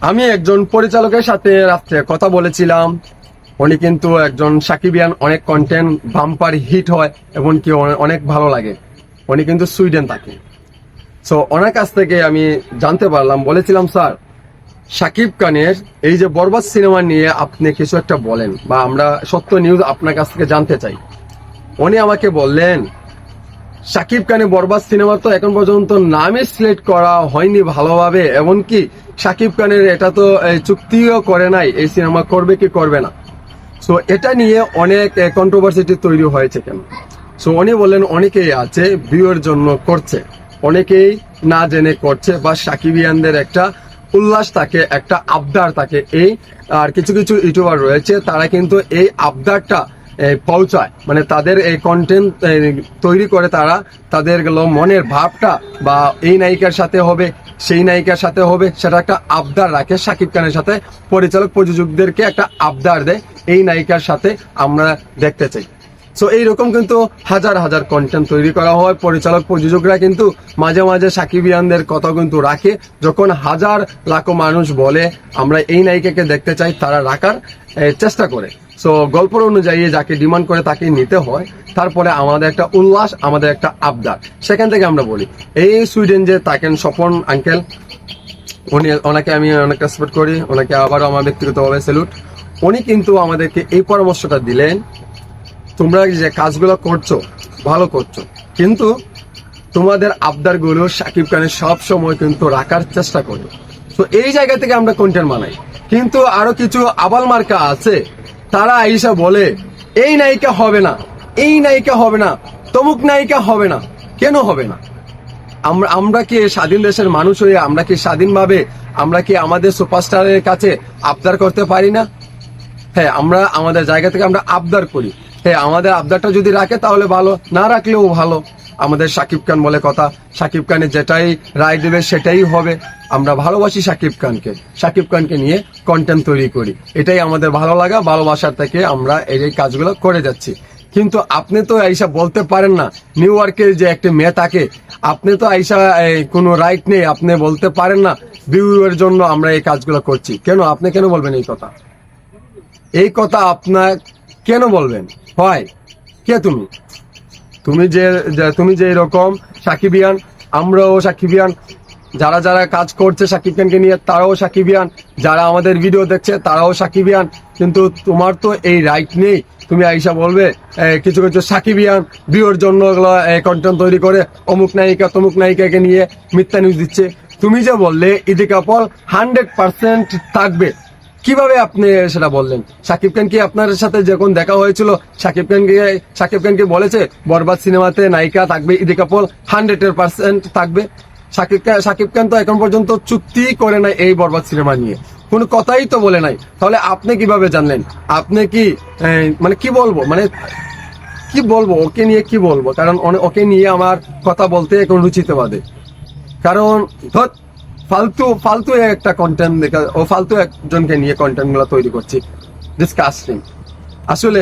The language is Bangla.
আমি একজন পরিচালকের সাথে রাত্রে কথা বলেছিলাম। উনি কিন্তু একজন সাকিবিয়ান, অনেক কন্টেন্ট বাম্পার হিট হয় এবং কি অনেক ভালো লাগে। উনি কিন্তু সুইডেন থাকে। সো ওনার কাছ থেকে আমি জানতে পারলাম, বলেছিলাম স্যার শাকিব খানের এই যে বরবাদ সিনেমা নিয়ে আপনি কিছু একটা বলেন, বা আমরা সত্য নিউজ আপনার কাছ থেকে জানতে চাই। উনি আমাকে বললেন, শাকিব খানের বরবাদ সিনেমা তো এখন পর্যন্ত নামই সিলেক্ট করা হয়নি ভালোভাবে, এমনকি শাকিব খানের এটা তো চুক্তিও করে নাই এই সিনেমা করবে কি করবে না। সো এটা নিয়ে অনেক কন্ট্রোভার্সিটি তৈরি হয়েছে কেন। সো উনি বললেন অনেকেই আছে ভিউয়ের জন্য করছে, অনেকেই না জেনে করছে, বা সাকিবিয়ানদের একটা উল্লাস থাকে, একটা আবদার থাকে। এই আর কিছু কিছু ইউটিউবার রয়েছে, তারা কিন্তু এই আবদারটা পৌঁছায়, মানে তাদের এই কন্টেন্ট তৈরি করে, তারা তাদের মনের ভাবটা বা এই নায়িকার সাথে হবে, সেই নায়িকার সাথে হবে, সেটা একটা আবদার রাখে। শাকিব খানের সাথে পরিচালক প্রযোজকদেরকে একটা আবদার দেয়, এই নায়িকার সাথে আমরা দেখতে চাই। সো এইরকম কিন্তু হাজার হাজার কন্টেন্ট তৈরি করা হয়। পরিচালক প্রযোজকরা কিন্তু মাঝে মাঝে সাকিবিয়ানদের কথা কিন্তু রাখে। যখন হাজার লাখো মানুষ বলে আমরা এই নায়িকাকে দেখতে চাই, তারা রাখার চেষ্টা করে। সো গল্পের অনুযায়ী যাকে ডিমান্ড করে তাকে নিতে হয়। তারপরে আমাদের একটা উল্লাস, আমাদের একটা আবদার, সেখান থেকে আমরা বলি। এই সুইডেন যে থাকেন স্বপন আঙ্কেল, ওনাকে আমি অনেক রেসপেক্ট করি, ওনাকে আবারও আমার ব্যক্তিগতভাবে স্যালুট। উনি কিন্তু আমাদেরকে এই পরামর্শটা দিলেন, তোমরা যে কাজগুলো করছো ভালো করছো, কিন্তু তোমাদের আবদার গুলো শাকিব খানের সব সময় কিন্তু রাখার চেষ্টা করো। তো এই জায়গা থেকে আমরা কন্টেন্ট বানাই। কিন্তু আরো কিছু আবাল মার্কা আছে, তারা আইসা বলে এই নায়িকা হবে না, এই নায়িকা হবে না, তমুক নায়িকা হবে না। কেন হবে না? আমরা কি স্বাধীন দেশের মানুষ হয়ে আমরা কি স্বাধীনভাবে আমরা কি আমাদের সুপারস্টারের কাছে আবদার করতে পারি না? হ্যাঁ, আমরা আমাদের জায়গা থেকে আমরা আবদার করি। হ্যাঁ, আমাদের আবদারটা যদি রাখে তাহলে ভালো, না রাখলেও ভালো। আমাদের শাকিব খান বলে কথা, শাকিব খানের যেটাই রায় দেবে সেটাই হবে। আমরা ভালোবাসি শাকিব খানকে, শাকিব খানকে নিয়ে কন্টেন্ট তৈরি করি, এটাই আমাদের ভালো লাগা, ভালোবাসার থেকে আমরা এই কাজগুলো করে যাচ্ছি। কিন্তু আপনি তো আইসা বলতে পারেন না, নিউ ইয়র্কের যে একটা মেয়ে থাকে, আপনি তো আইসা কোনো রাইট নেই, আপনি বলতে পারেন না ভিউয়ের জন্য আমরা এই কাজগুলো করছি। কেন আপনি কেন বলবেন এই কথা? এই কথা আপনার কেন বলবেন? হয় কে তুমি? তুমি যে এরকম সাকিবিয়ান, আমরাও সাকিবিয়ান, যারা যারা কাজ করছে শাকিব খানকে নিয়ে তারাও সাকিবিয়ান, যারা আমাদের ভিডিও দেখছে তারাও সাকিবিয়ান। কিন্তু তোমার তো এই রাইট নেই, তুমি আইসা বলবে কিছু কিছু সাকিবিয়ান ভিউর জন্য কন্টেন্ট তৈরি করে অমুক নায়িকা তমুক নায়িকাকে নিয়ে মিথ্যা নিউজ দিচ্ছে। তুমি যে বললে ইদিকা পল 100% থাকবে, কিভাবে আপনি সেটা বললেন? শাকিব খান কি আপনার সাথে যখন দেখা হয়েছিল শাকিব খানকে বলেছে বরবাদ সিনেমাতে নায়িকা থাকবে ইদিকা পল 100% থাকবে? শাকিব খান তো এখন পর্যন্ত চুক্তি করে নাই এই বরবাদ সিনেমা নিয়ে, কোনো কথাই তো বলে নাই। তাহলে আপনি কিভাবে জানলেন? আপনি কি মানে কি বলবো, মানে কি বলবো ওকে নিয়ে, কি বলবো? কারণ ওকে নিয়ে আমার কথা বলতে এখন রুচিতে বাদে। কারণ ধর ফালতু একটা কন্টেন্ট দেখা, ও ফালতু একজনকে নিয়ে কন্টেন্ট গুলো তৈরি করছি, ডিসকাস্টিং আসলে।